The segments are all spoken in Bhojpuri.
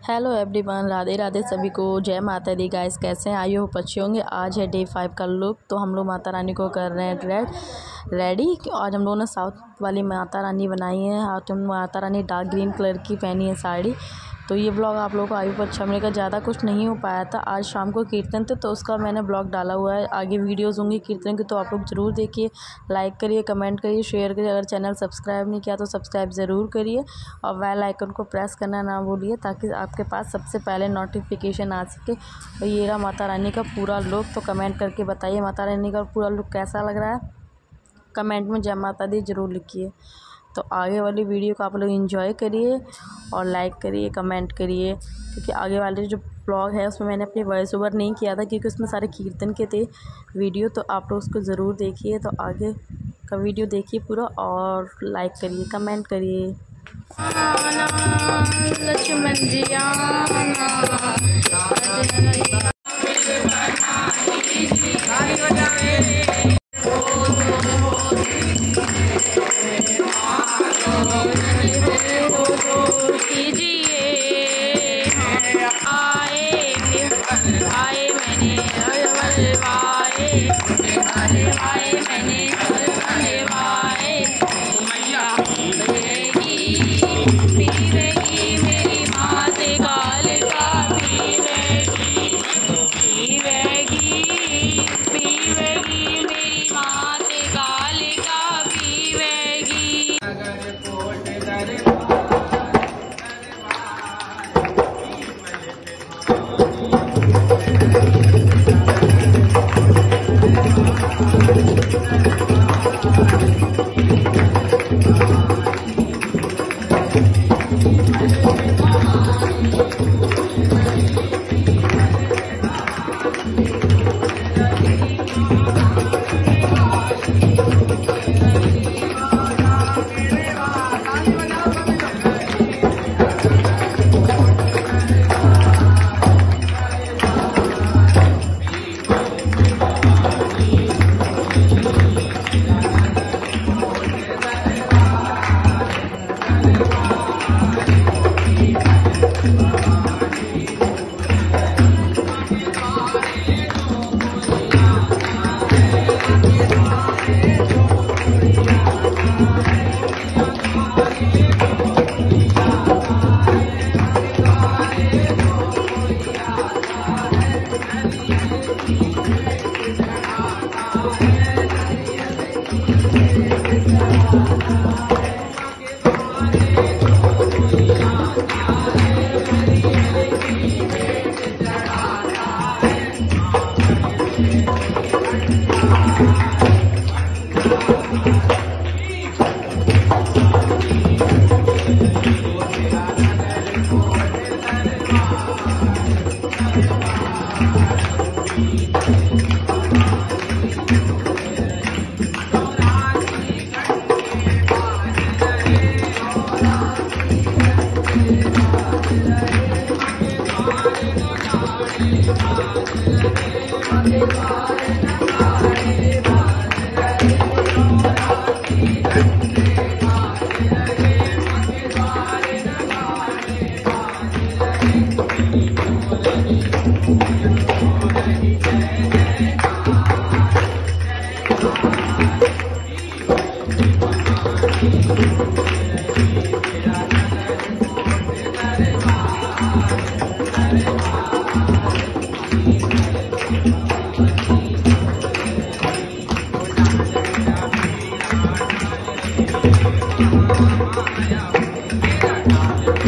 हेलो एवरीवन, राधे राधे सभी को। जय माता दी गाइस, कैसे हैं? आई होप अच्छे होंगे। आज है डे 5 का लुक। तो हम लोग माता रानी को कर रहे हैं रेडी। आज हम लोगों ने साउथ वाली माता रानी बनाई है। आज हम Mata Rani dark green colour की पहनी है साड़ी। तो ये ब्लॉग आप लोगों को आई होप अच्छा मिलेगा। ज़्यादा कुछ नहीं हो पाया था। आज शाम को कीर्तन थे तो उसका मैंने ब्लॉग डाला हुआ है। आगे वीडियोज़ होंगी कीर्तन की, तो आप लोग ज़रूर देखिए, लाइक करिए, कमेंट करिए, शेयर करिए। अगर चैनल सब्सक्राइब नहीं किया तो सब्सक्राइब ज़रूर करिए और बेल आइकन को प्रेस करना ना भूलिए, ताकि आपके पास सबसे पहले नोटिफिकेशन आ सके। और ये रहा माता रानी का पूरा लुक। तो कमेंट करके बताइए माता रानी का पूरा लुक कैसा लग रहा है। कमेंट में जय माता दी ज़रूर लिखिए। तो आगे वाली वीडियो को आप लोग एंजॉय करिए और लाइक करिए, कमेंट करिए, क्योंकि आगे वाले जो ब्लॉग है उसमें मैंने अपनी वॉइस ओवर नहीं किया था, क्योंकि उसमें सारे कीर्तन के थे वीडियो। तो आप लोग उसको ज़रूर देखिए। तो आगे का वीडियो देखिए पूरा और लाइक करिए, कमेंट करिए। लक्ष्मण जी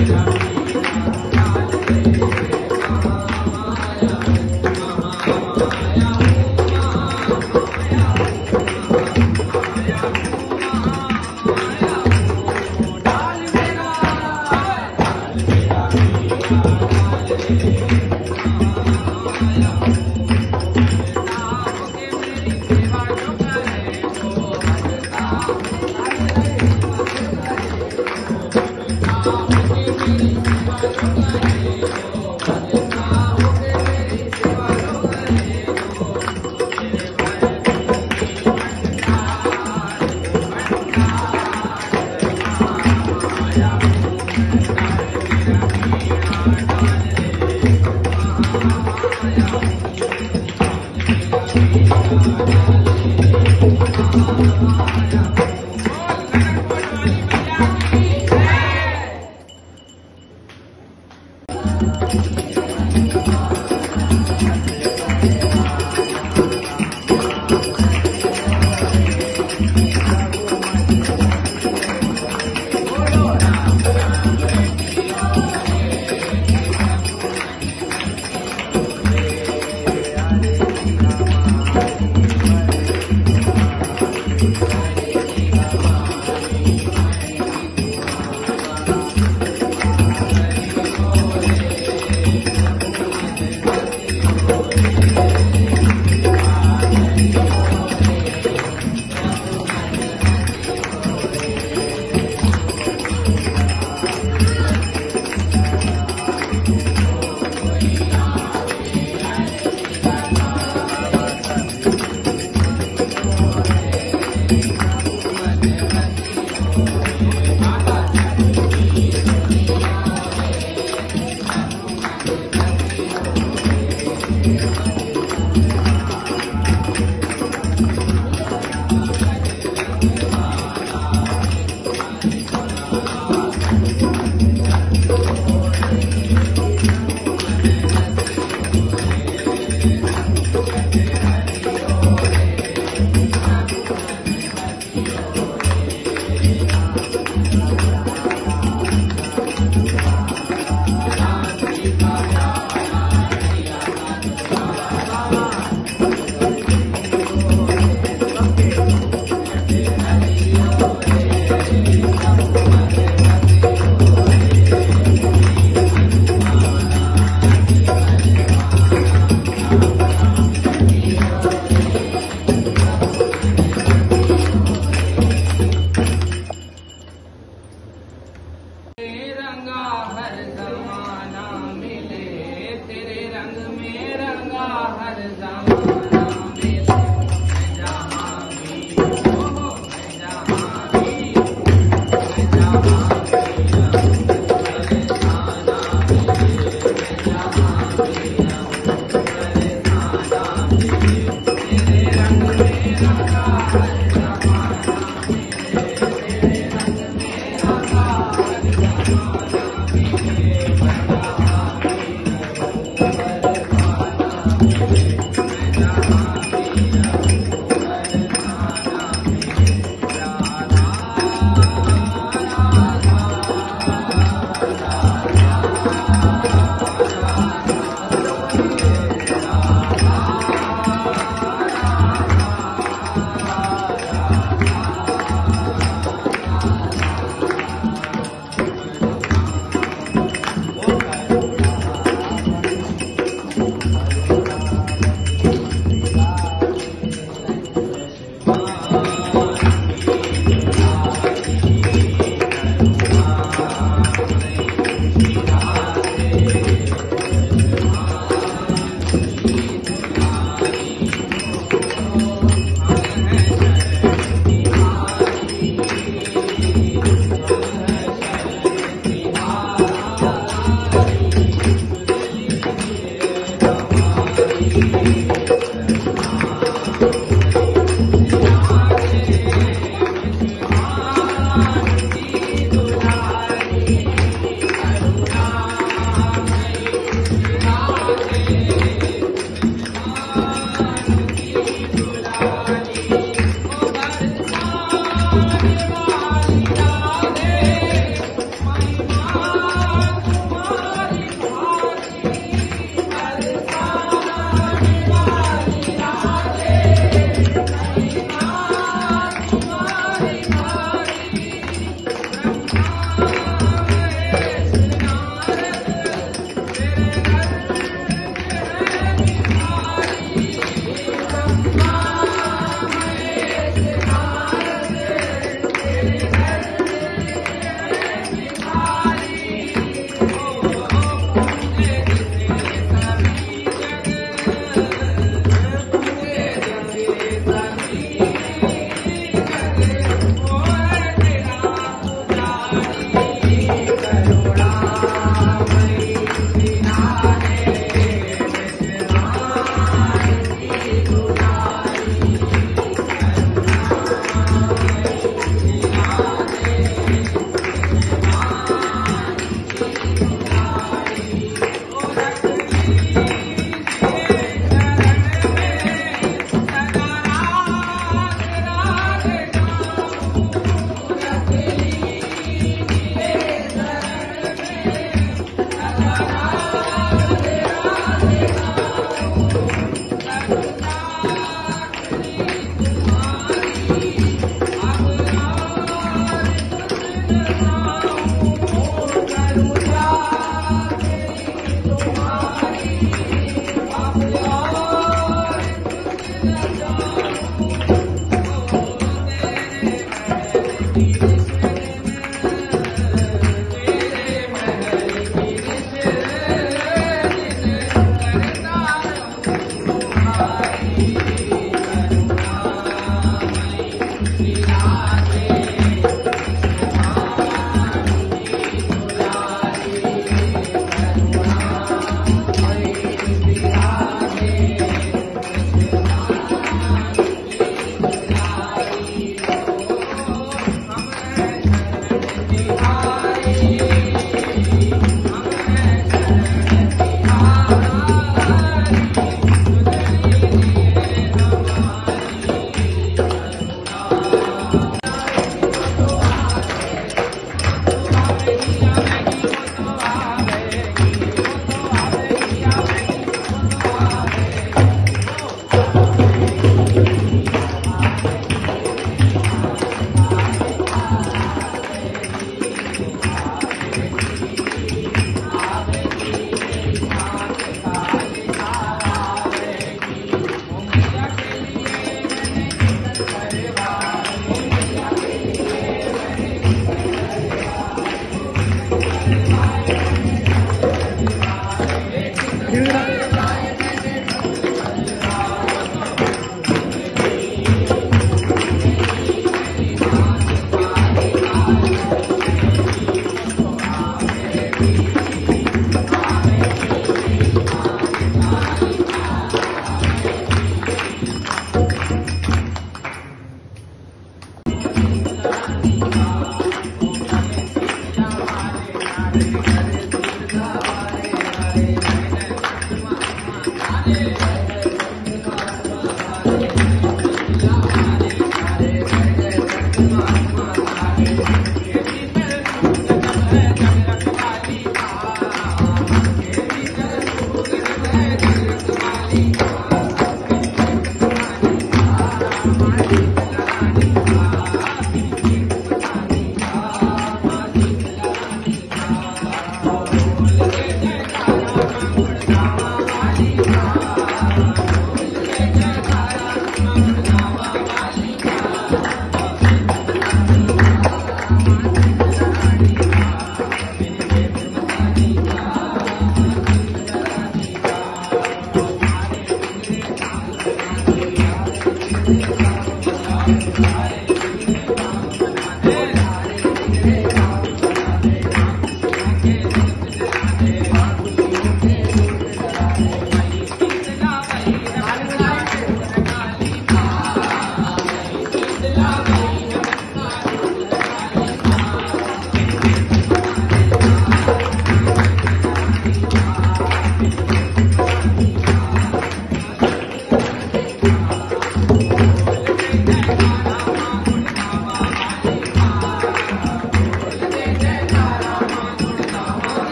Yeah.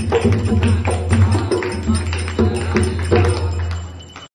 Thank you.